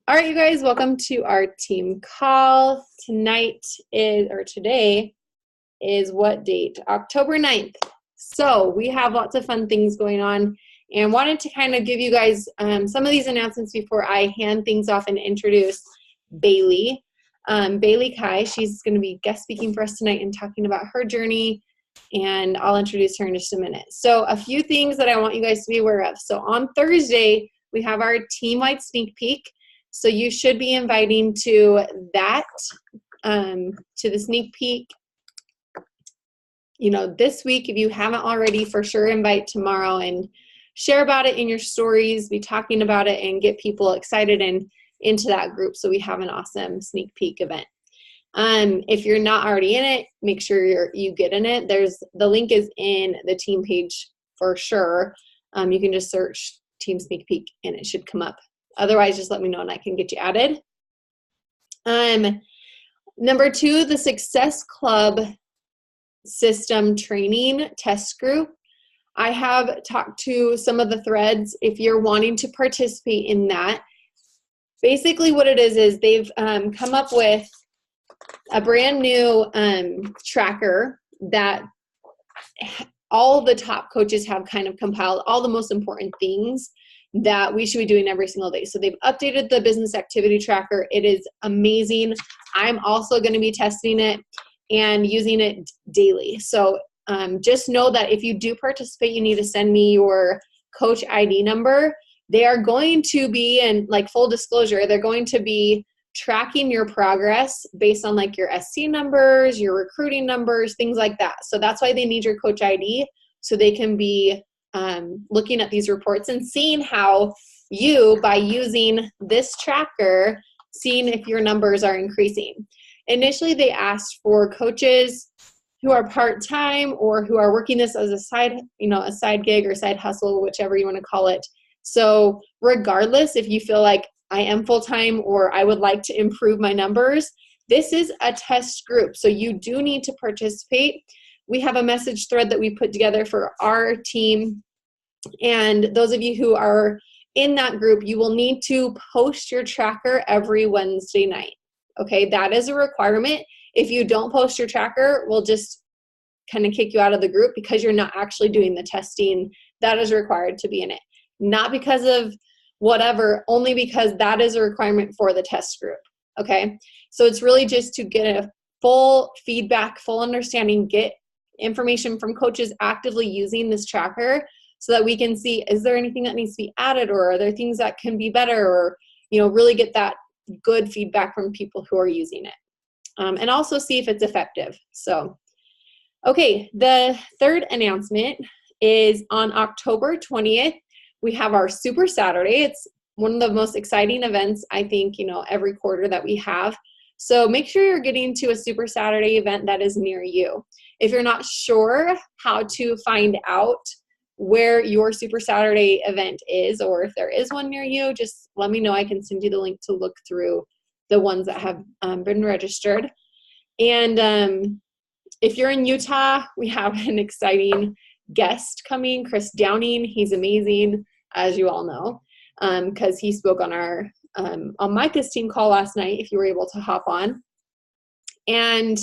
All right, you guys, welcome to our team call. Today is what date? October 9th. So we have lots of fun things going on and wanted to kind of give you guys some of these announcements before I hand things off and introduce Baylee. Baylee Kye, she's going to be guest speaking for us tonight and talking about her journey, and I'll introduce her in just a minute. So a few things that I want you guys to be aware of. So on Thursday, we have our team-wide sneak peek. So you should be inviting to that, to the sneak peek, this week. If you haven't already, for sure invite tomorrow and share about it in your stories, be talking about it, and get people excited and into that group so we have an awesome sneak peek event. If you're not already in it, make sure you get in it. The link is in the team page for sure. You can just search Team Sneak Peek and it should come up. Otherwise, just let me know and I can get you added. Number 2, the Success Club System Training Test Group. I have talked to some of the threads. If you're wanting to participate in that, basically what it is they've come up with a brand new tracker that all the top coaches have kind of compiled all the most important things that we should be doing every single day. So they've updated the business activity tracker. It is amazing. I'm also going to be testing it and using it daily. So just know that if you do participate, you need to send me your coach ID number. They are going to be, in like full disclosure, they're going to be tracking your progress based on like your SC numbers, your recruiting numbers, things like that. So that's why they need your coach ID, so they can be looking at these reports and seeing how you, by using this tracker, seeing if your numbers are increasing. Initially, they asked for coaches who are part-time or who are working this as a side gig or side hustle, whichever you want to call it. So regardless, if you feel like I am full-time or I would like to improve my numbers, this is a test group. So you do need to participate. We have a message thread that we put together for our team. And those of you who are in that group, you will need to post your tracker every Wednesday night. Okay, that is a requirement. If you don't post your tracker, we'll just kind of kick you out of the group because you're not actually doing the testing that is required to be in it. Not because of whatever, only because that is a requirement for the test group. Okay, so it's really just to get a full feedback, full understanding, get information from coaches actively using this tracker so that we can see, is there anything that needs to be added, or are there things that can be better, or really get that good feedback from people who are using it, and also see if it's effective. So okay, the third announcement is on October 20th, we have our Super Saturday. It's one of the most exciting events, I think, every quarter that we have. So make sure you're getting to a Super Saturday event that is near you. If you're not sure how to find out where your Super Saturday event is, or if there is one near you, just let me know. I can send you the link to look through the ones that have been registered. And if you're in Utah, we have an exciting guest coming, Chris Downing. He's amazing, as you all know, because he spoke on our on Micah's team call last night, if you were able to hop on. And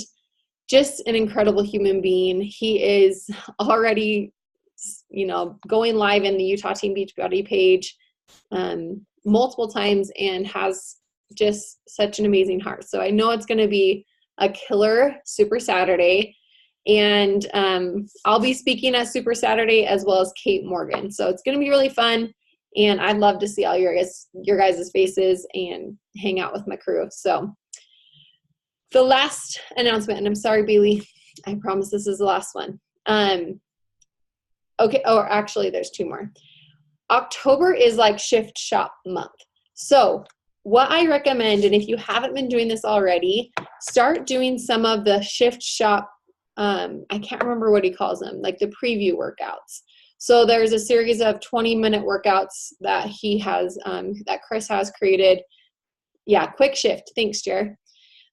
just an incredible human being. He is already, going live in the Utah Team Beachbody page multiple times and has just such an amazing heart. So I know it's going to be a killer Super Saturday. And I'll be speaking at Super Saturday as well as Kate Morgan. So it's going to be really fun. And I'd love to see all your guys' faces and hang out with my crew. So the last announcement, and I'm sorry, Baylee, I promise this is the last one. Okay, or actually there's 2 more. October is like shift shop month. So what I recommend, and if you haven't been doing this already, start doing some of the shift shop, I can't remember what he calls them, like the preview workouts. So there's a series of 20-minute workouts that he has, that Chris has created. Yeah, quick shift. Thanks, Jer.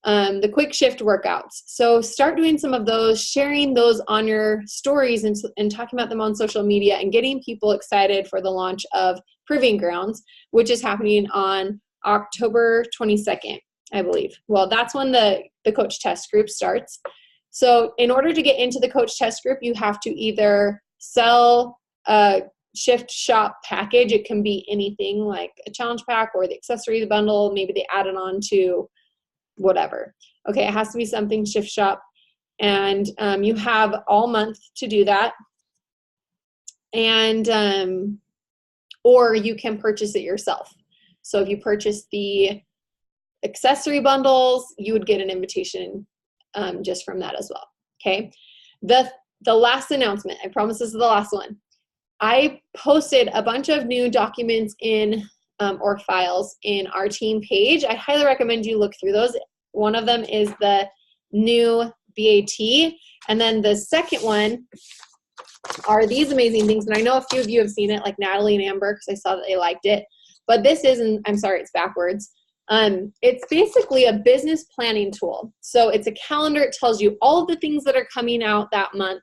The quick shift workouts. So start doing some of those, sharing those on your stories and talking about them on social media and getting people excited for the launch of Proving Grounds, which is happening on October 22nd, I believe. Well, that's when the coach test group starts. So in order to get into the coach test group, you have to either sell a shift shop package. It can be anything like a challenge pack or the accessory bundle. Maybe they add it on to whatever. Okay, it has to be something shift shop. And you have all month to do that. And or you can purchase it yourself. So if you purchase the accessory bundles, you would get an invitation just from that as well. Okay. The last announcement, I promise this is the last one. I posted a bunch of new documents in org files in our team page. I highly recommend you look through those. One of them is the new BAT. And then the second one are these amazing things. And I know a few of you have seen it, like Natalie and Amber, because I saw that they liked it. But this isn't, I'm sorry, it's backwards. It's basically a business planning tool. So it's a calendar. It tells you all of the things that are coming out that month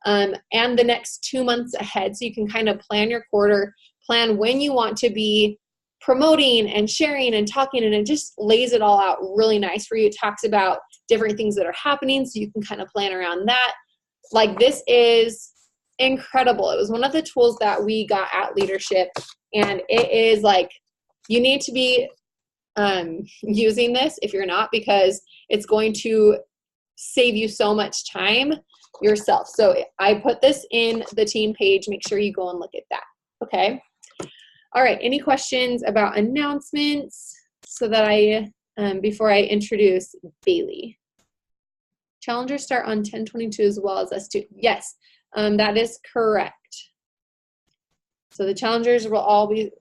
and the next 2 months ahead. So you can kind of plan your quarter, plan when you want to be promoting and sharing and talking, and it just lays it all out really nice for you. It talks about different things that are happening, so you can kind of plan around that. Like, this is incredible. It was one of the tools that we got at Leadership, and it is like, you need to be using this if you're not, because it's going to save you so much time yourself. So I put this in the team page. Make sure you go and look at that. Okay. All right. Any questions about announcements so that I, before I introduce Baylee? Challengers start on 10/22 as well as us too. Yes, that is correct. So the challengers will all be,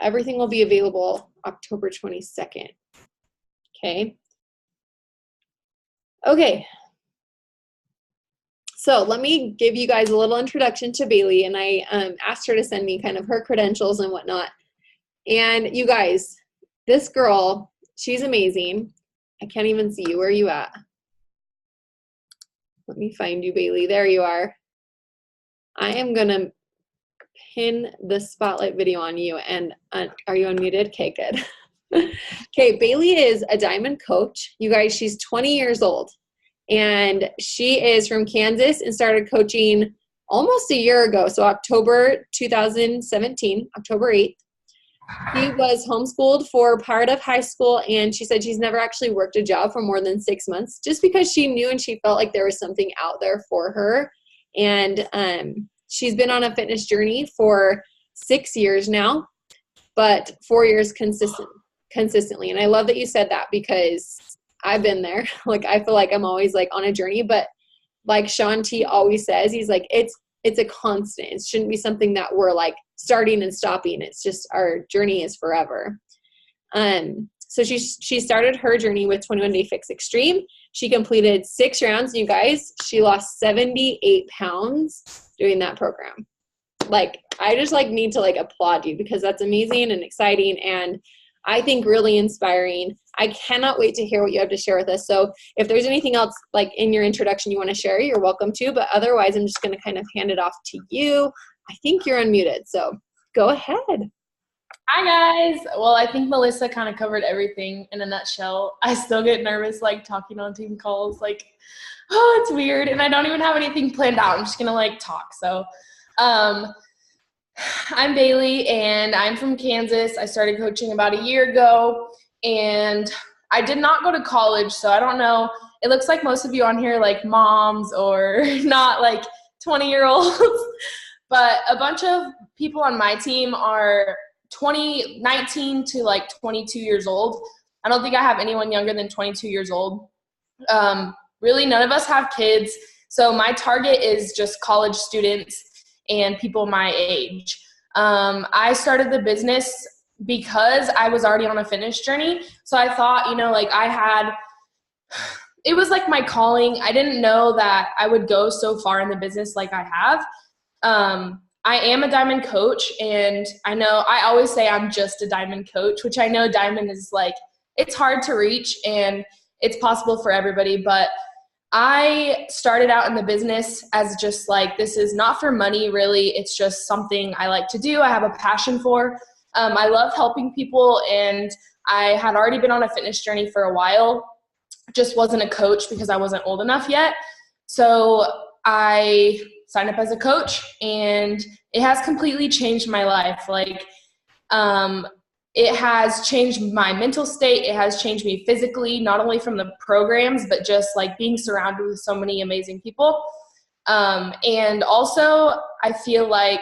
everything will be available October 22nd. Okay. Okay. So let me give you guys a little introduction to Baylee, and I asked her to send me kind of her credentials and whatnot. And you guys, this girl, she's amazing. I can't even see you. Where are you at? Let me find you, Baylee. There you are. I am going to pin the spotlight video on you. And are you unmuted? Okay, good. Okay, Baylee is a diamond coach. You guys, she's 20 years old. And she is from Kansas and started coaching almost a year ago. So October 2017, October 8th. She was homeschooled for part of high school, and she said she's never actually worked a job for more than 6 months, just because she knew and she felt like there was something out there for her. And she's been on a fitness journey for 6 years now, but 4 years consistently. And I love that you said that, because I've been there. Like, I feel like I'm always like on a journey, but like Sean T always says, he's like, it's a constant. It shouldn't be something that we're like starting and stopping. It's just, our journey is forever. So she started her journey with 21 Day Fix Extreme. She completed 6 rounds. You guys, she lost 78 pounds doing that program. Like, I just like need to like applaud you, because that's amazing and exciting, and I think really inspiring. I cannot wait to hear what you have to share with us. So if there's anything else like in your introduction you want to share, you're welcome to, but otherwise I'm just going to kind of hand it off to you. I think you're unmuted, so go ahead. Hi guys. Well, I think Melissa kind of covered everything in a nutshell. I still get nervous like talking on team calls, like, oh, it's weird, and I don't even have anything planned out. I'm just going to like talk. So I'm Baylee, and I'm from Kansas. I started coaching about a year ago, and I did not go to college, so I don't know. It looks like most of you on here like moms or not like 20-year-olds, but a bunch of people on my team are 19 to like 22 years old. I don't think I have anyone younger than 22 years old. Really, none of us have kids, so my target is just college students and people my age. I started the business because I was already on a fitness journey. So I thought, like it was like my calling. I didn't know that I would go so far in the business like I have. I am a diamond coach, and I know I always say I'm just a diamond coach, which I know diamond is like, it's hard to reach and it's possible for everybody, but I started out in the business as just like, this is not for money, really. It's just something I like to do. I have a passion for. I love helping people, and I had already been on a fitness journey for a while, just wasn't a coach because I wasn't old enough yet. So I signed up as a coach, and it has completely changed my life. Like, it has changed my mental state. It has changed me physically, not only from the programs, but just like being surrounded with so many amazing people. And also I feel like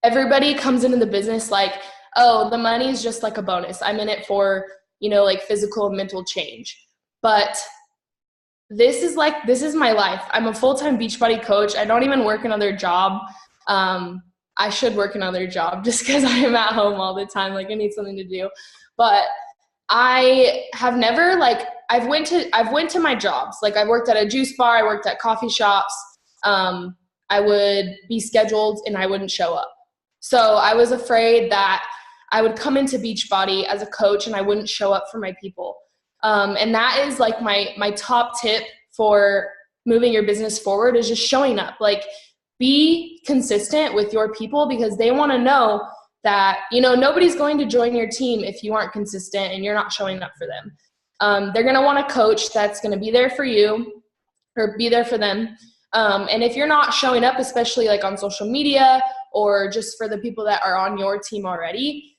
everybody comes into the business like, oh, the money is just like a bonus. I'm in it for, like physical and mental change. But this is my life. I'm a full-time Beachbody coach. I don't even work another job. I should work another job just because I am at home all the time. Like, I need something to do. But I have never, I've went to my jobs. Like, I worked at a juice bar. I worked at coffee shops. I would be scheduled and I wouldn't show up. So I was afraid that I would come into Beachbody as a coach and I wouldn't show up for my people. And that is like my top tip for moving your business forward, is just showing up. Like, be consistent with your people, because they want to know that, nobody's going to join your team if you aren't consistent and you're not showing up for them. They're going to want a coach that's going to be there for you or be there for them. And if you're not showing up, especially like on social media or just for the people that are on your team already,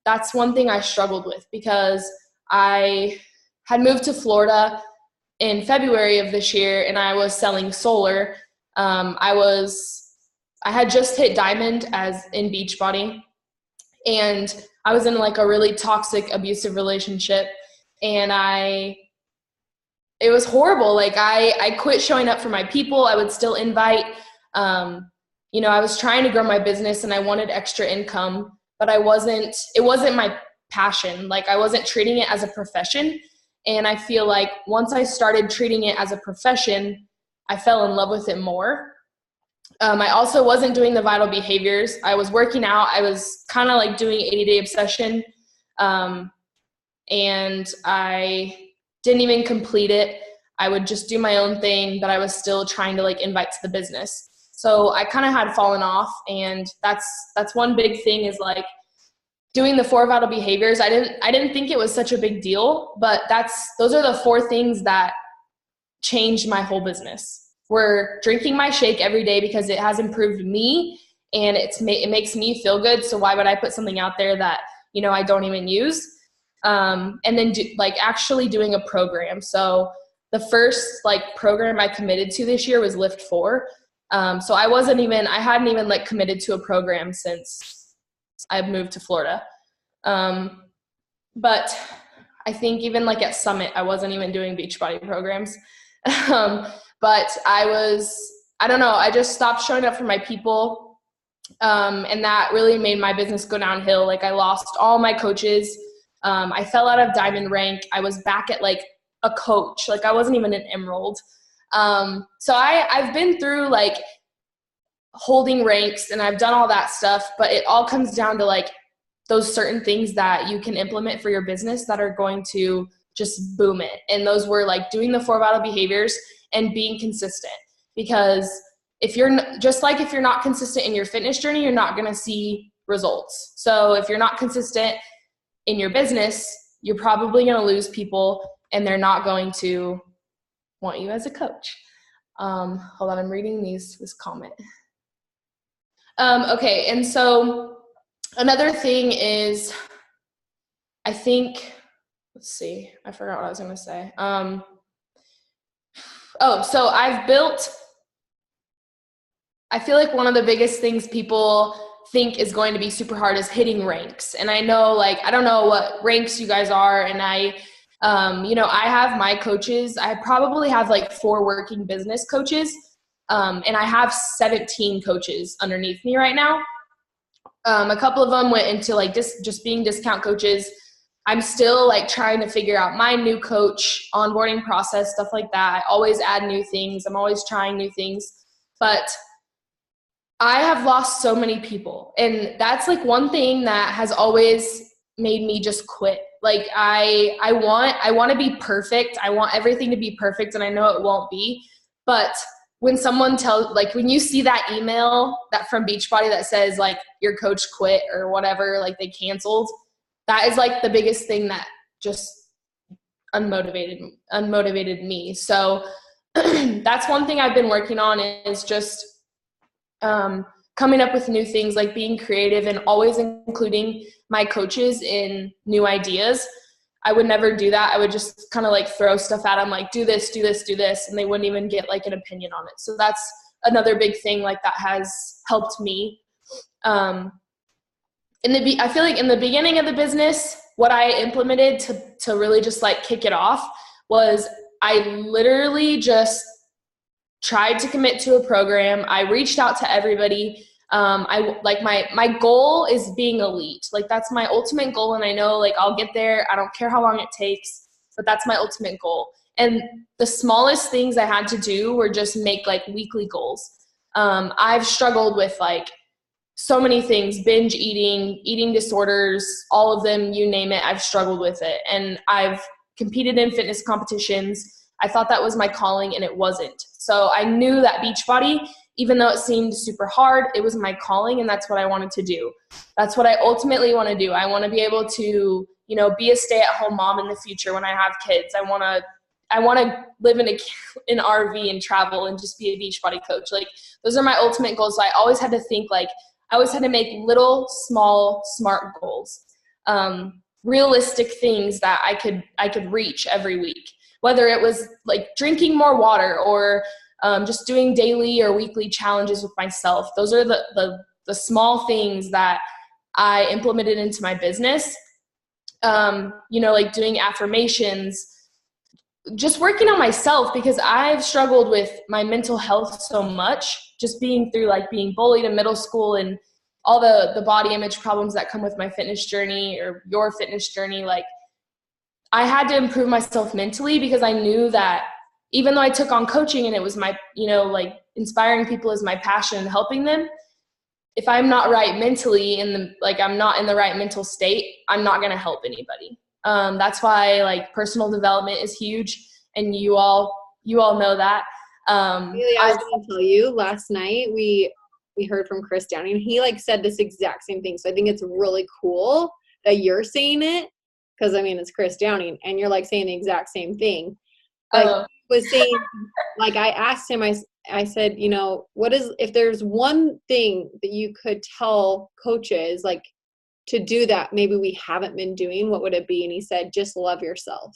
that's one thing I struggled with, because I had moved to Florida in February of this year and I was selling solar. I had just hit diamond as in Beachbody, and I was in like a really toxic, abusive relationship, and it was horrible. Like, I quit showing up for my people. I would still invite, I was trying to grow my business and I wanted extra income, but it wasn't my passion. Like, I wasn't treating it as a profession. And I feel like once I started treating it as a profession, I fell in love with it more. I also wasn't doing the vital behaviors. I was working out. I was kind of like doing 80-day obsession. And I didn't even complete it. I would just do my own thing, but I was still trying to like invite to the business. So I kind of had fallen off, and that's one big thing, is like doing the 4 vital behaviors. I didn't think it was such a big deal, but those are the 4 things that changed my whole business. We're drinking my shake every day because it has improved me and it makes me feel good. So why would I put something out there that, I don't even use? And then actually doing a program. So the first program I committed to this year was Lift 4. So I hadn't even committed to a program since I've moved to Florida. But I think even at Summit, I wasn't even doing Beachbody programs. But I don't know, I just stopped showing up for my people. And that really made my business go downhill. I lost all my coaches. I fell out of diamond rank. I was back at a coach. I wasn't even an emerald. So I've been through holding ranks and I've done all that stuff, but it all comes down to those certain things that you can implement for your business that are going to just boom it. And those were doing the 4 vital behaviors and being consistent, because if you're not consistent in your fitness journey, you're not going to see results. So if you're not consistent in your business, you're probably going to lose people and they're not going to want you as a coach. Hold on, I'm reading this comment. Okay, and so another thing is, I think, let's see, I forgot what I was going to say. So I feel like one of the biggest things people think is going to be super hard is hitting ranks. And I know, I don't know what ranks you guys are. And I have my coaches. I probably have 4 working business coaches. And I have 17 coaches underneath me right now. A couple of them went into just being discount coaches. I'm still trying to figure out my new coach onboarding process, stuff like that. I always add new things. I'm always trying new things, but I have lost so many people. And that's one thing that has always made me just quit. I want to be perfect. I want everything to be perfect, and I know it won't be. But when someone when you see that email that from Beachbody that says your coach quit or whatever, they canceled, that is like the biggest thing that just unmotivated me. So that's one thing I've been working on, is just coming up with new things, like being creative and always including my coaches in new ideas. I would never do that. I would just kind of like throw stuff at them, like do this, and they wouldn't even get like an opinion on it. So that's another big thing like that has helped me. I feel like in the beginning of the business, what I implemented to really just like kick it off was I literally just tried to commit to a program. I reached out to everybody. My goal is being elite. Like that's my ultimate goal. And I know like I'll get there. I don't care how long it takes, but that's my ultimate goal. And the smallest things I had to do were just make like weekly goals. I've struggled with like so many things, binge eating disorders, all of them, you name it, I've struggled with it. And I've competed in fitness competitions. I thought that was my calling, and it wasn't. So I knew that Beachbody, even though it seemed super hard, it was my calling, and that's what I wanted to do. That's what I ultimately want to do. I want to be able to, be a stay-at-home mom in the future when I have kids. I want to live in an RV and travel and just be a Beachbody coach. Like those are my ultimate goals. So I always had to think like, I always had to make little, small, smart goals, realistic things that I could reach every week, whether it was like drinking more water or just doing daily or weekly challenges with myself. Those are the small things that I implemented into my business. Like doing affirmations, just working on myself, because I've struggled with my mental health so much, just being through like being bullied in middle school and all the body image problems that come with my fitness journey or your fitness journey. Like I had to improve myself mentally, because I knew that even though I took on coaching and it was my, like inspiring people is my passion and helping them, if I'm not right mentally I'm not in the right mental state, I'm not going to help anybody. That's why like personal development is huge. And you all know that. Really, I was going to tell you, last night we heard from Chris Downing. He like said this exact same thing. So I think it's really cool that you're saying it, because I mean, it's Chris Downing and you're like saying the exact same thing. But he was saying, like, I asked him, I said, if there's one thing that you could tell coaches like to do that maybe we haven't been doing, what would it be? And he said, just love yourself.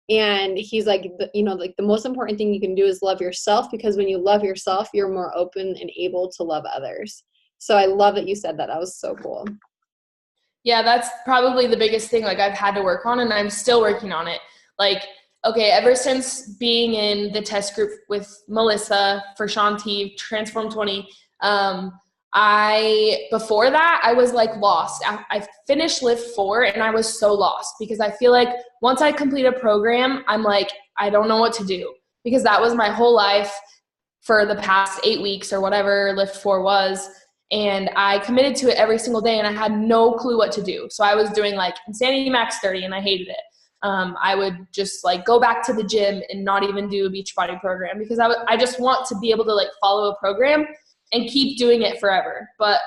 And he's like, like the most important thing you can do is love yourself, because when you love yourself, you're more open and able to love others. So I love that you said that. That was so cool. Yeah, that's probably the biggest thing like I've had to work on, and I'm still working on it. Like, okay, ever since being in the test group with Melissa for Shanti, Transform 20, before that, I was like lost. I finished Lift 4 and I was so lost, because I feel like once I complete a program, I'm like, I don't know what to do, because that was my whole life for the past 8 weeks or whatever Lift 4 was. And I committed to it every single day and I had no clue what to do. So I was doing like Insanity Max 30 and I hated it. I would just like go back to the gym and not even do a Beachbody program, because I just want to be able to like follow a program and keep doing it forever. But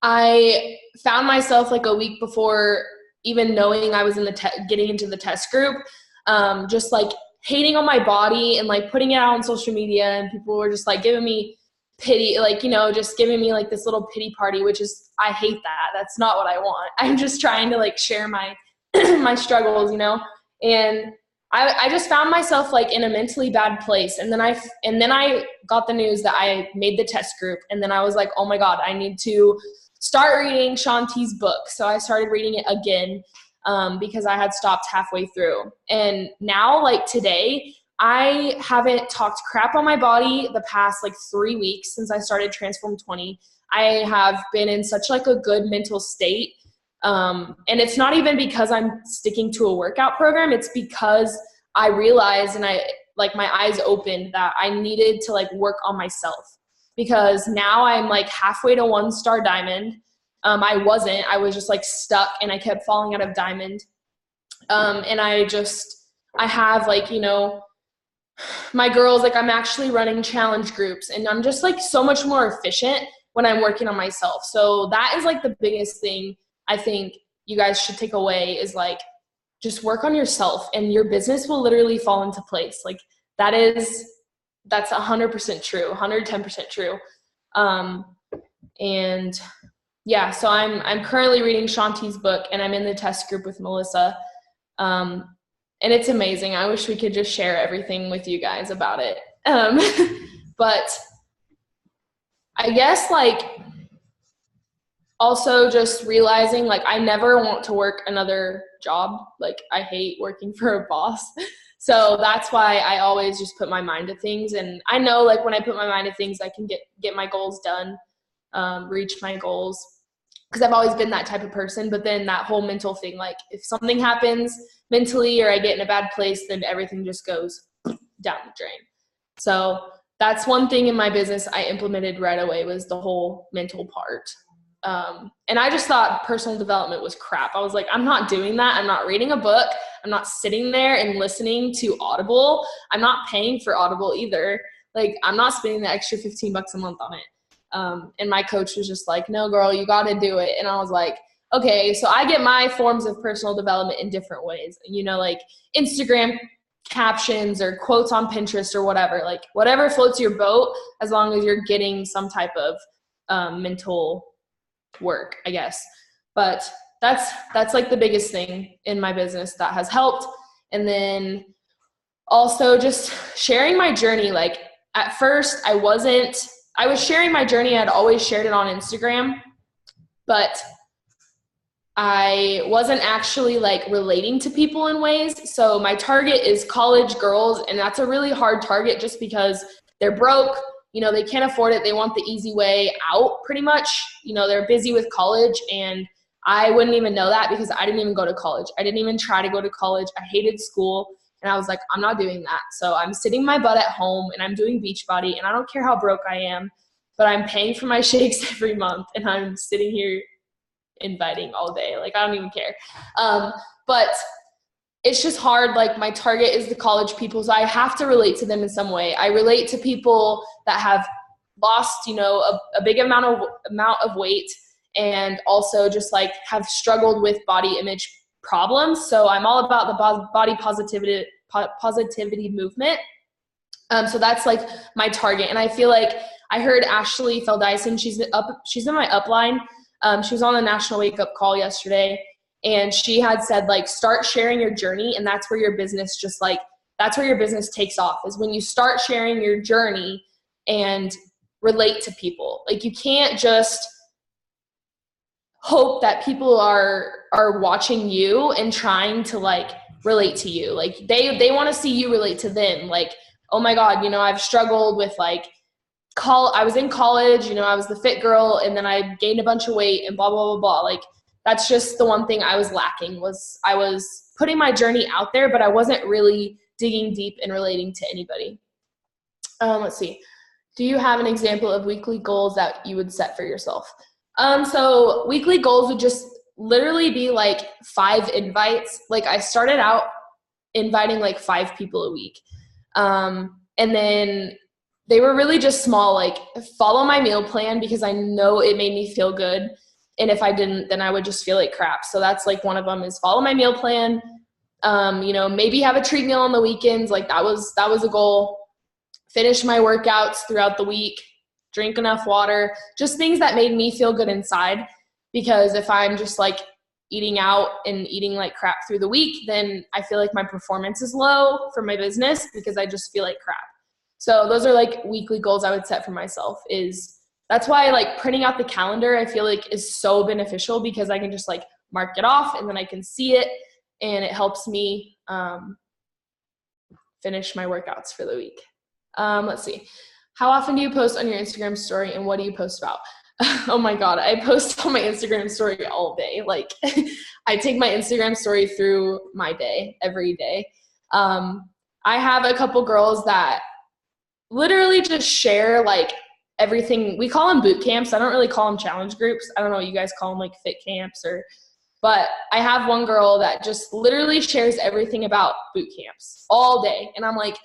I found myself like a week before even knowing I was getting into the test group, just like hating on my body and like putting it out on social media, and people were just like giving me pity, like, just giving me like this little pity party, which is, I hate that. That's not what I want. I'm just trying to like share my my struggles, and I just found myself like in a mentally bad place. And then I got the news that I made the test group, and then I was like, oh my God, I need to start reading Shanti's book. So I started reading it again, because I had stopped halfway through. And now, like today, I haven't talked crap on my body the past like 3 weeks since I started Transform 20. I have been in such like a good mental state. And it's not even because I'm sticking to a workout program. It's because I realized, and my eyes opened, that I needed to like work on myself, because now I'm like halfway to 1-star diamond. I was just like stuck and I kept falling out of diamond. And I have like, my girls, like I'm actually running challenge groups, and I'm just like so much more efficient when I'm working on myself. So that is like the biggest thing I think, you guys should take away is like, just work on yourself and your business will literally fall into place. Like that's 100% true, 110% true. And yeah, so I'm currently reading Shanti's book and I'm in the test group with Melissa. And it's amazing. I wish we could just share everything with you guys about it. But I guess like also just realizing like I never want to work another job. Like I hate working for a boss. So that's why I always just put my mind to things. And I know like when I put my mind to things, I can get my goals done, reach my goals. Because I've always been that type of person. But then that whole mental thing, like if something happens mentally or I get in a bad place, then everything just goes down the drain. So that's one thing in my business I implemented right away was the whole mental part. And I just thought personal development was crap. I was like, I'm not doing that. I'm not reading a book. I'm not sitting there and listening to Audible. I'm not paying for Audible either. Like I'm not spending the extra $15 a month on it. And my coach was just like, no, girl, you got to do it. And I was like, okay, so I get my forms of personal development in different ways, you know, like Instagram captions or quotes on Pinterest or whatever, like whatever floats your boat, as long as you're getting some type of mental work, I guess. But that's like the biggest thing in my business that has helped. And then also just sharing my journey. Like at first I was sharing my journey. I'd always shared it on Instagram, but I wasn't actually like relating to people in ways. So my target is college girls, and that's a really hard target just because they're broke, you know, they can't afford it. They want the easy way out pretty much. You know, they're busy with college, and I wouldn't even know that because I didn't even go to college. I didn't even try to go to college. I hated school, and I was like, I'm not doing that. So I'm sitting my butt at home and I'm doing Beachbody, and I don't care how broke I am, but I'm paying for my shakes every month, and I'm sitting here inviting all day. Like, I don't even care. But it's just hard. Like, my target is the college people, so I have to relate to them in some way. I relate to people that have lost, you know, a big amount of weight, and also just like have struggled with body image problems. So I'm all about the body positivity movement. So that's like my target. And I feel like I heard Ashley Feldyson, she's in my upline. She was on the National Wake Up Call yesterday, and she had said, like, start sharing your journey, and that's where your business that's where your business takes off, is when you start sharing your journey and relate to people. Like, you can't just hope that people are watching you and trying to, like, relate to you. Like, they want to see you relate to them. Like, oh my God, you know, I've struggled with, like, I was in college, you know, I was the fit girl, and then I gained a bunch of weight and blah, blah, blah, blah. Like, that's just the one thing I was lacking, was I was putting my journey out there, but I wasn't really digging deep and relating to anybody. Let's see. Do you have an example of weekly goals that you would set for yourself? So weekly goals would just literally be like 5 invites. Like, I started out inviting like 5 people a week. And then they were really just small, like, follow my meal plan because I know it made me feel good. And if I didn't, then I would just feel like crap. So that's like one of them, is follow my meal plan. You know, maybe have a treat meal on the weekends. Like, that was a goal. Finish my workouts throughout the week, drink enough water, just things that made me feel good inside. Because if I'm just like eating out and eating like crap through the week, then I feel like my performance is low for my business because I just feel like crap. So those are like weekly goals I would set for myself. That's why like printing out the calendar, I feel like, is so beneficial, because I can just like mark it off and then I can see it, and it helps me finish my workouts for the week. Let's see. How often do you post on your Instagram story, and what do you post about? Oh my God, I post on my Instagram story all day. Like, I take my Instagram story through my day, every day. I have a couple girls that literally just share like everything. We call them boot camps. I don't really call them challenge groups. I don't know what you guys call them, like fit camps but I have one girl that just literally shares everything about boot camps all day. And I'm like,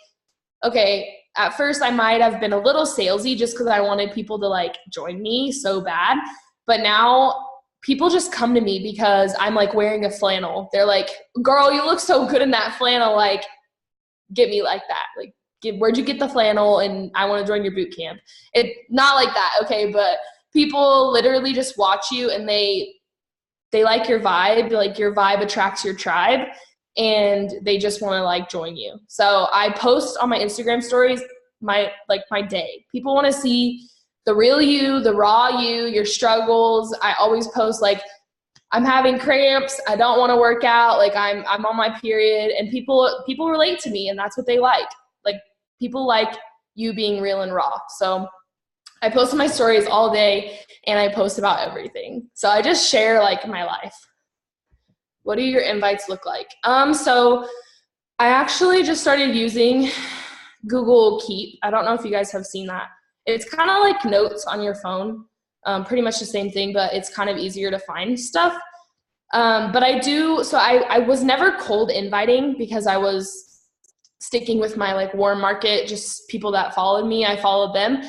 okay, at first I might have been a little salesy just because I wanted people to like join me so bad. But now people just come to me because I'm like wearing a flannel. They're like, girl, you look so good in that flannel. Like, get me like that. Like, where'd you get the flannel? And I want to join your boot camp. It not like that. Okay. But people literally just watch you and they like your vibe. Like, your vibe attracts your tribe and they just want to like join you. So I post on my Instagram stories, my day. People want to see the real you, the raw you, your struggles. I always post like, I'm having cramps, I don't want to work out, like I'm on my period, and people relate to me, and that's what they like. Like, people like you being real and raw. So I post on my stories all day and I post about everything. So I just share like my life. What do your invites look like? So I actually just started using Google Keep. I don't know if you guys have seen that. It's kind of like notes on your phone, pretty much the same thing, but it's kind of easier to find stuff. But I was never cold inviting because I was sticking with my like warm market, just people that followed me, I followed them.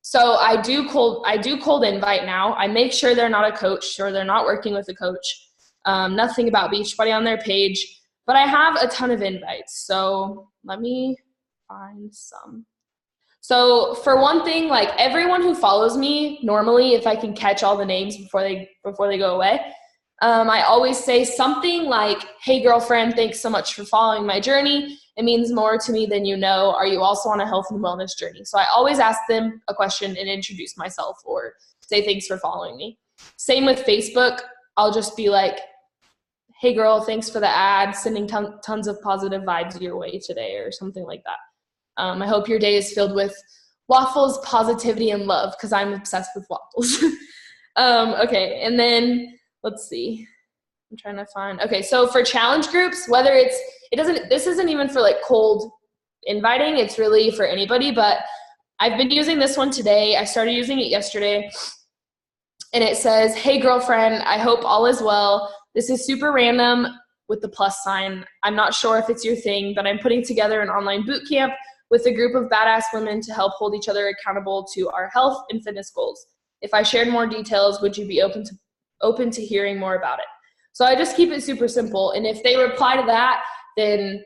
So I do cold invite now. I make sure they're not a coach or they're not working with a coach. Nothing about Beachbody on their page, but I have a ton of invites. So let me find some. So for one thing, like everyone who follows me, normally if I can catch all the names before they go away, I always say something like, hey girlfriend, thanks so much for following my journey. It means more to me than you know. Are you also on a health and wellness journey? So I always ask them a question and introduce myself or say thanks for following me. Same with Facebook. I'll just be like, hey girl, thanks for the ad, sending tons of positive vibes your way today or something like that. I hope your day is filled with waffles, positivity, and love, because I'm obsessed with waffles. Okay, and then let's see. I'm trying to find. Okay, so for challenge groups, this isn't even for like cold inviting. It's really for anybody, but I've been using this one today. I started using it yesterday, and it says, hey girlfriend, I hope all is well. This is super random with the plus sign. I'm not sure if it's your thing, but I'm putting together an online boot camp with a group of badass women to help hold each other accountable to our health and fitness goals. If I shared more details, would you be open to hearing more about it? So I just keep it super simple. And if they reply to that, then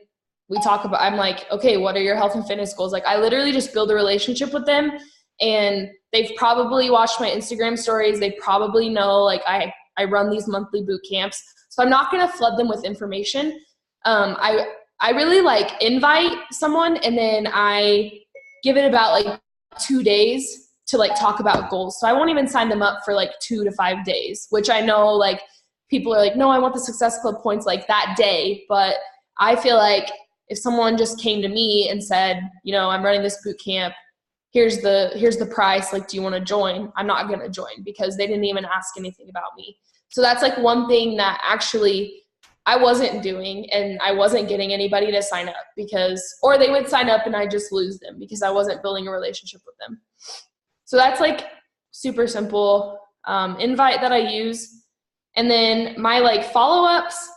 I'm like, okay, what are your health and fitness goals? Like, I literally just build a relationship with them, and they've probably watched my Instagram stories. They probably know, like, I run these monthly boot camps. So I'm not going to flood them with information. I really like invite someone, and then I give it about like 2 days to like talk about goals. So I won't even sign them up for like 2 to 5 days, which I know like people are like, no, I want the Success Club points like that day. But I feel like if someone just came to me and said, you know, I'm running this boot camp, here's the price, like, do you want to join? I'm not going to join because they didn't even ask anything about me. So that's like one thing that actually I wasn't doing, and I wasn't getting anybody to sign up or they would sign up and I just lose them because I wasn't building a relationship with them. So that's like super simple invite that I use. And then my like follow-ups,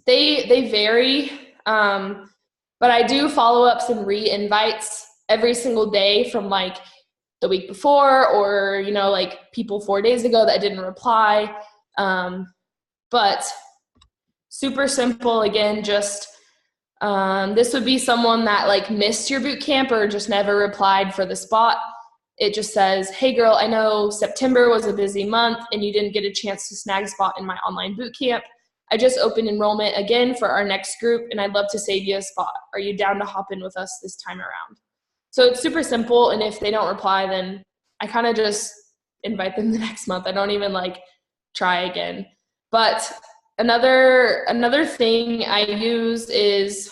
they vary, but I do follow-ups and re-invites every single day from like the week before, or, you know, like people 4 days ago that didn't reply. But super simple. Again, just this would be someone that like missed your boot camp or just never replied for the spot. It just says, hey girl, I know September was a busy month and you didn't get a chance to snag a spot in my online boot camp. I just opened enrollment again for our next group and I'd love to save you a spot. Are you down to hop in with us this time around? So it's super simple. And if they don't reply, then I kind of just invite them the next month. I don't even like try again. But another thing I use is,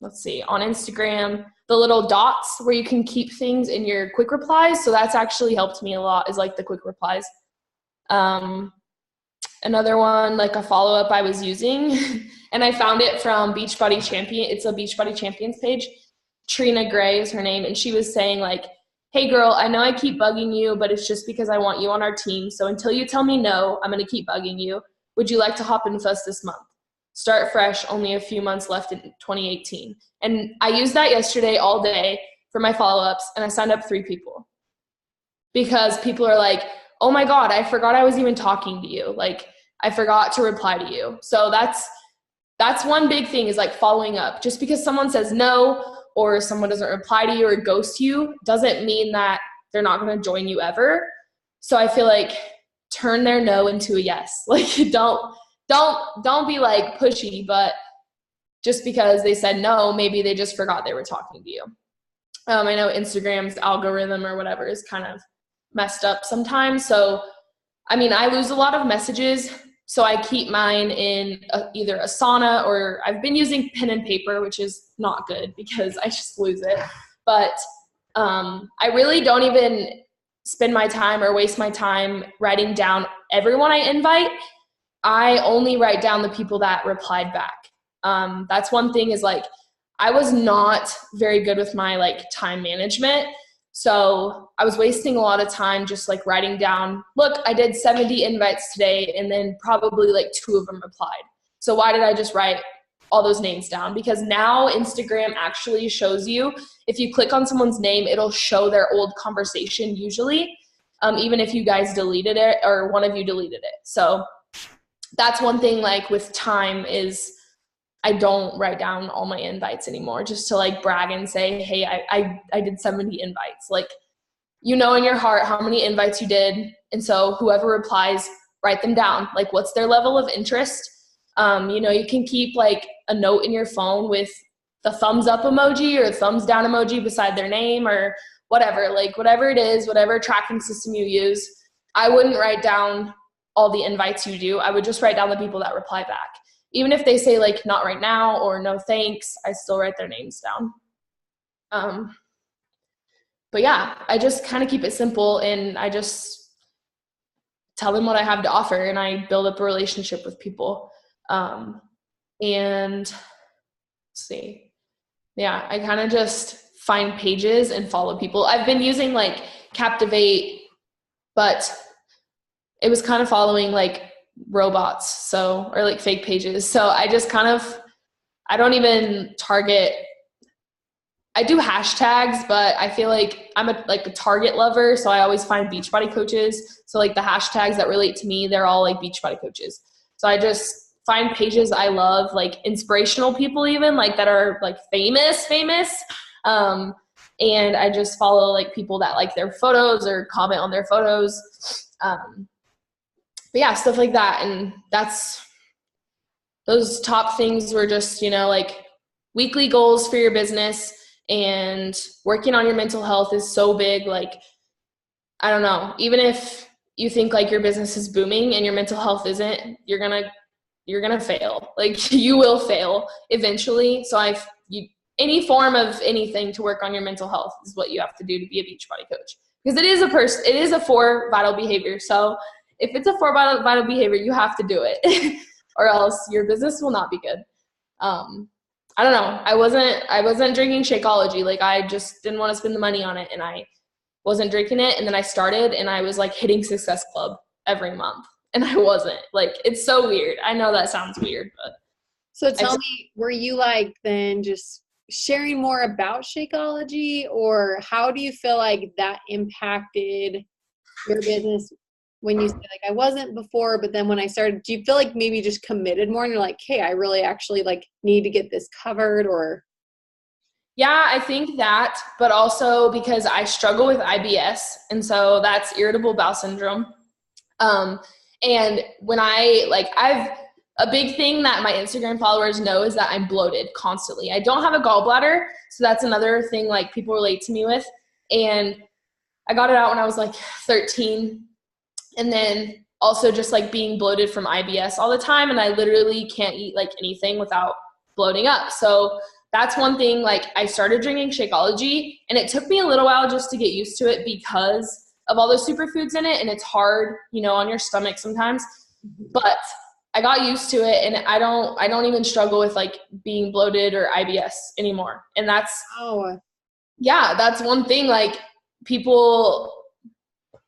let's see, on Instagram, the little dots where you can keep things in your quick replies. So that's actually helped me a lot, is like the quick replies. Another one, like a follow-up I was using, and I found it from Beachbody Champion. It's a Beachbody Champions page. Trina Gray is her name. And she was saying like, hey girl, I know I keep bugging you, but it's just because I want you on our team. So until you tell me no, I'm going to keep bugging you. Would you like to hop in with us this month? Start fresh, only a few months left in 2018. And I used that yesterday all day for my follow-ups, and I signed up 3 people. Because people are like, oh my God, I forgot I was even talking to you. Like, I forgot to reply to you. So that's one big thing, is like following up. Just because someone says no, or someone doesn't reply to you or ghost you, doesn't mean that they're not going to join you ever. So I feel like turn their no into a yes. Like, don't be like pushy, but just because they said no, maybe they just forgot they were talking to you. I know Instagram's algorithm or whatever is kind of messed up sometimes. So, I mean, I lose a lot of messages. So I keep mine in either Asana, or I've been using pen and paper, which is not good because I just lose it. But I really don't even spend my time or waste my time writing down everyone I invite. I only write down the people that replied back. That's one thing, is like, I was not very good with my like time management. So I was wasting a lot of time just like writing down, look, I did 70 invites today, and then probably like 2 of them replied. So why did I just write all those names down? Because now Instagram actually shows you, if you click on someone's name, it'll show their old conversation usually, even if you guys deleted it or one of you deleted it. So that's one thing, like with time, is I don't write down all my invites anymore just to like brag and say, hey, I did 70 invites. Like, you know in your heart how many invites you did. And so whoever replies, write them down. Like, what's their level of interest? You can keep like a note in your phone with the thumbs up emoji or thumbs down emoji beside their name or whatever. Like, whatever it is, whatever tracking system you use, I wouldn't write down all the invites you do. I would just write down the people that reply back. Even if they say like not right now or no thanks, I still write their names down. But yeah, I just kind of keep it simple, and I just tell them what I have to offer, and I build up a relationship with people. And let's see. Yeah, I kind of just find pages and follow people. I've been using like Captivate, but it was kind of following like robots, or like fake pages. So I just I don't even target. I do hashtags, but I feel like I'm a target lover. So I always find Beachbody coaches. So like the hashtags that relate to me, they're all like Beachbody coaches. So I just find pages I love, like inspirational people, even like that are like famous. And I just follow like people that like their photos or comment on their photos. But yeah, stuff like that. And those top things were just, like weekly goals for your business, and working on your mental health is so big. Like, I don't know, even if you think like your business is booming and your mental health isn't, you're going to fail. Like, you will fail eventually. So any form of anything to work on your mental health is what you have to do to be a Beachbody coach, because it is a 4 vital behavior. So if it's a 4 vital behavior, you have to do it or else your business will not be good. I don't know. I wasn't drinking Shakeology. Like, I just didn't want to spend the money on it, and I wasn't drinking it. And then I started, and I was like hitting Success Club every month, and I wasn't. Like, it's so weird. I know that sounds weird, but. So tell me, were you like then just sharing more about Shakeology, or how do you feel like that impacted your business when you said like, I wasn't before, but then when I started, do you feel like maybe just committed more and you're like, hey, I really actually like need to get this covered? Or? Yeah, I think that, but also because I struggle with IBS, and so that's irritable bowel syndrome. And when I've a big thing that my Instagram followers know is that I'm bloated constantly. I don't have a gallbladder, so that's another thing like people relate to me with. And I got it out when I was like 13. And then also just like being bloated from IBS all the time. And I literally can't eat like anything without bloating up. So that's one thing. Like, I started drinking Shakeology, and it took me a little while just to get used to it because of all those superfoods in it. And it's hard, on your stomach sometimes, but I got used to it, and I don't even struggle with like being bloated or IBS anymore. And that's one thing. Like, people,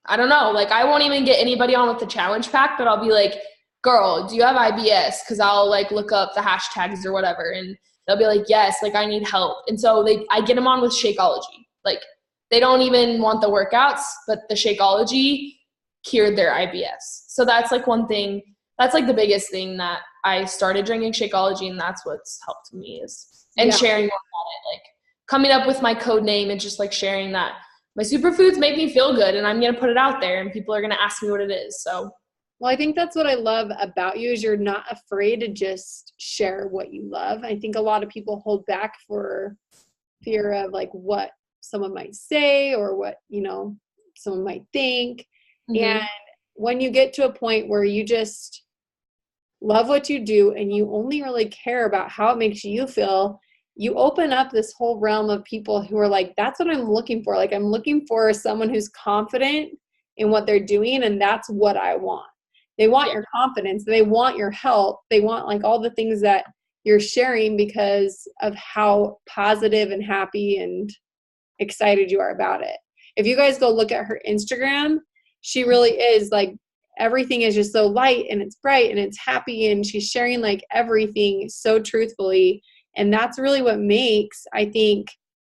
I don't know, like, I won't even get anybody on with the challenge pack, but I'll be like, girl, do you have IBS? Cause I'll like look up the hashtags or whatever, and they'll be like, yes, like I need help. And so I get them on with Shakeology. Like, they don't even want the workouts, but the Shakeology cured their IBS. So that's like one thing, that's like the biggest thing that I started drinking Shakeology, and that's what's helped me and sharing more about it, like coming up with my code name and just like sharing that my superfoods make me feel good and I'm going to put it out there and people are going to ask me what it is. So, well, I think that's what I love about you is you're not afraid to just share what you love. I think a lot of people hold back for fear of like what someone might say or what, someone might think. Mm-hmm. And when you get to a point where you just love what you do and you only really care about how it makes you feel, you open up this whole realm of people who are like, that's what I'm looking for. Like, I'm looking for someone who's confident in what they're doing, and that's what I want. They want your confidence. They want your help. They want like all the things that you're sharing because of how positive and happy and excited you are about it. If you guys go look at her Instagram, she really is like, everything is just so light and it's bright and it's happy, and she's sharing like everything so truthfully. And that's really what makes, I think,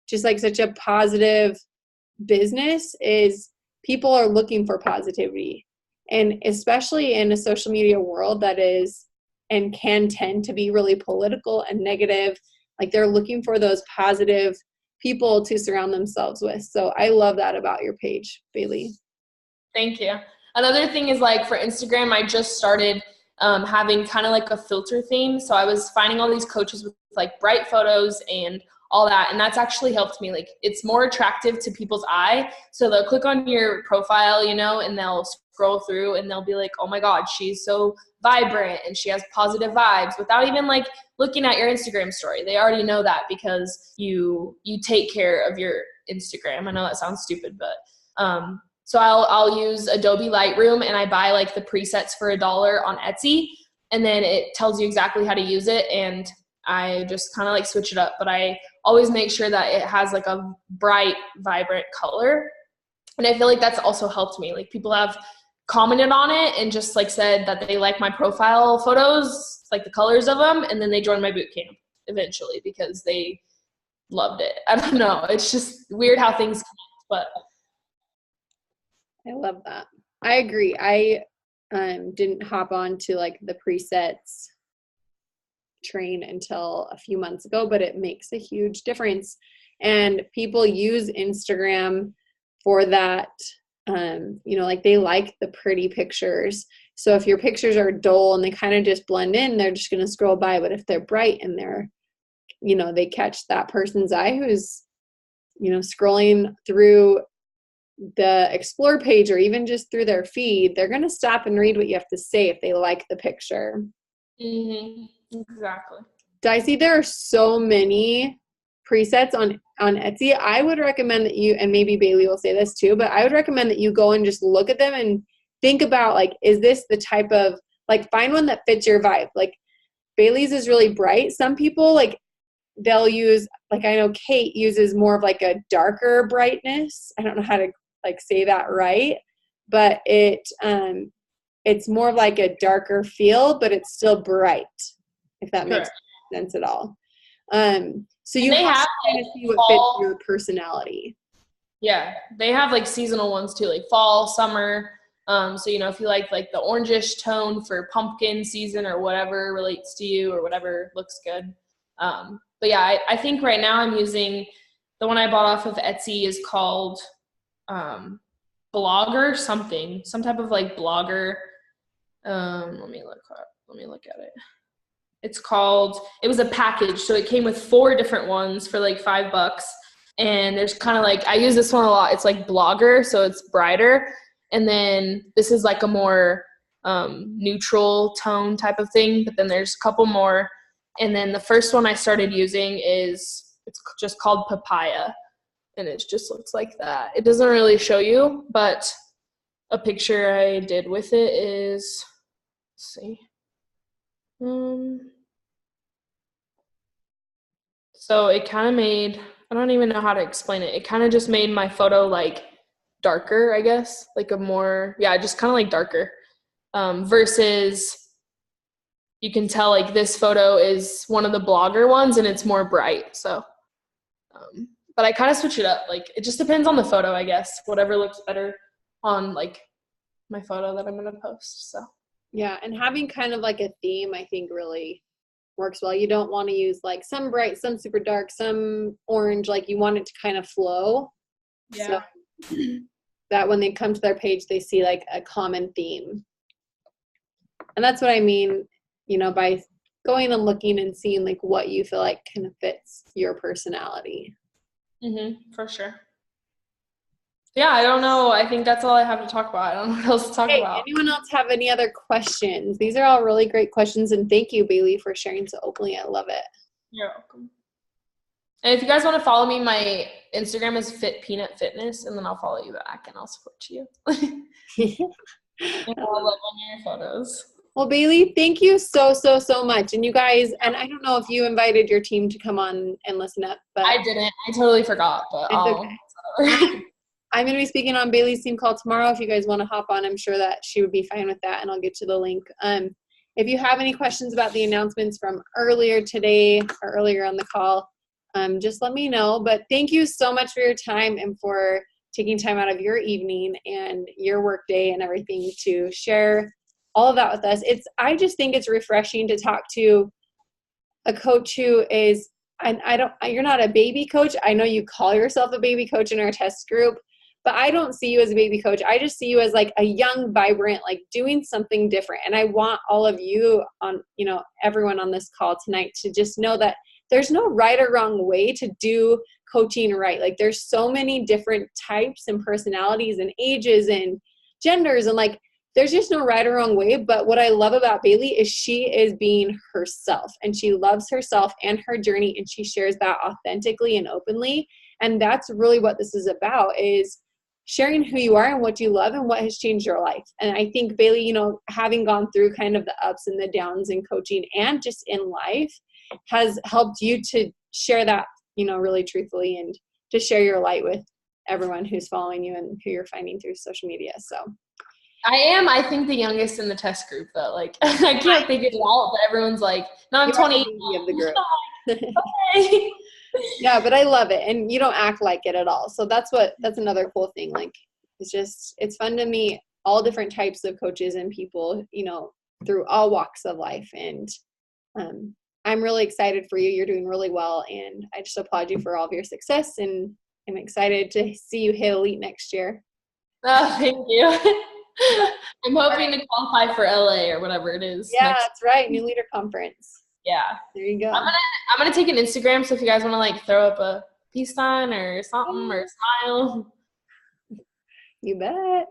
just like such a positive business is people are looking for positivity. And especially in a social media world that is and can tend to be really political and negative, like they're looking for those positive people to surround themselves with. So I love that about your page, Baylee. Thank you. Another thing is like for Instagram, I just started having kind of like a filter theme. So I was finding all these coaches with like bright photos and all that. And that's actually helped me. Like it's more attractive to people's eye. So they'll click on your profile, and they'll scroll through and they'll be like, oh my God, she's so vibrant and she has positive vibes without even like looking at your Instagram story. They already know that because you take care of your Instagram. I know that sounds stupid, but so I'll use Adobe Lightroom and I buy like the presets for $1 on Etsy, and then it tells you exactly how to use it, and I just kind of like switch it up, but I always make sure that it has like a bright, vibrant color. And I feel like that's also helped me. Like people have commented on it and just like said that they like my profile photos, like the colors of them, and then they joined my boot camp eventually because they loved it. I don't know. It's just weird how things connect, but I love that. I agree. I didn't hop on to like the presets train until a few months ago, but it makes a huge difference. And people use Instagram for that. Like they like the pretty pictures. So if your pictures are dull and they kind of just blend in, they're just going to scroll by. But if they're bright and they're, they catch that person's eye who's, scrolling through the explore page or even just through their feed, they're going to stop and read what you have to say if they like the picture. Mm-hmm. Exactly. Dicey, there are so many presets on Etsy. I would recommend that you, and maybe Baylee will say this too, but I would recommend that you go and just look at them and think about like, is this the type of, like find one that fits your vibe. Like Baylee's is really bright. Some people like they'll use, like I know Kate uses more of like a darker brightness. I don't know how to like say that right, but it's more of like a darker feel, but it's still bright, if that makes sense at all. So you have to kind of see what fits your personality. Yeah, they have like seasonal ones too, like fall, summer. So if you like the orangish tone for pumpkin season or whatever relates to you or whatever looks good. But yeah, I think right now I'm using the one I bought off of Etsy is called Blogger something, some type of like blogger. Let me look at it. It was a package. So it came with 4 different ones for like $5. And there's kind of like, I use this one a lot. It's like Blogger. So it's brighter. And then this is like a more neutral tone type of thing. But then there's a couple more. And then the first one I started using it's just called Papaya. And it just looks like that. It doesn't really show you, but a picture I did with it is, let's see. So it kind of made, I don't even know how to explain it. It kind of just made my photo like darker, I guess, like a more, just kind of like darker versus you can tell like this photo is one of the blogger ones and it's more bright. So, but I kind of switch it up. Like it just depends on the photo, I guess, whatever looks better on like my photo that I'm going to post. So yeah, and having kind of like a theme, I think really works well. You don't want to use like some bright, some super dark, some orange. Like you want it to kind of flow. yeah. So that when they come to their page, they see like a common theme. And that's what I mean, by going and looking and seeing like what you feel like kind of fits your personality. For sure. Yeah, I don't know. I think that's all I have to talk about. I don't know what else to talk about. Anyone else have any other questions? These are all really great questions, and thank you, Baylee, for sharing so openly. I love it. You're welcome. And if you guys want to follow me, my Instagram is FitPeanutFitness, and then I'll follow you back and I'll support you. And I'll love on your photos. Well, Baylee, thank you so much. And you guys, and I don't know if you invited your team to come on and listen up, but I didn't. I totally forgot, but okay. I'm going to be speaking on Baylee's team call tomorrow. If you guys want to hop on, I'm sure that she would be fine with that, and I'll get you the link. If you have any questions about the announcements from earlier today or earlier on the call, just let me know. But thank you so much for your time and for taking time out of your evening and your work day and everything to share all of that with us. I just think it's refreshing to talk to a coach who is, and you're not a baby coach. I know you call yourself a baby coach in our test group, but I don't see you as a baby coach. I just see you as like a young, vibrant, like doing something different. And I want all of you everyone on this call tonight to just know that there's no right or wrong way to do coaching right. Like there's so many different types and personalities and ages and genders, and like there's just no right or wrong way. But what I love about Baylee is she is being herself, and she loves herself and her journey, and she shares that authentically and openly. And that's really what this is about, is sharing who you are and what you love and what has changed your life. And I think Baylee, having gone through kind of the ups and the downs in coaching and just in life has helped you to share that, really truthfully, and to share your light with everyone who's following you and who you're finding through social media. So I think, the youngest in the test group, though. Like, I can't figure it out, but everyone's like, no, I'm 28. Of the group. Okay. Yeah, but I love it. And you don't act like it at all. So that's another cool thing. Like, it's fun to meet all different types of coaches and people, through all walks of life. And I'm really excited for you. You're doing really well. And I just applaud you for all of your success. And I'm excited to see you hit elite next year. Oh, thank you. I'm hoping to qualify for LA or whatever it is. Yeah, that's right. New Leader Conference. Yeah. There you go. I'm gonna take an Instagram, so if you guys want to like throw up a peace sign or something or a smile. You bet.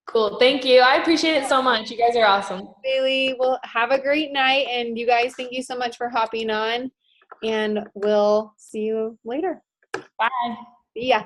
Cool. Thank you. I appreciate it so much. You guys are awesome. Baylee, well, have a great night. And you guys, thank you so much for hopping on. And we'll see you later. Bye. See ya.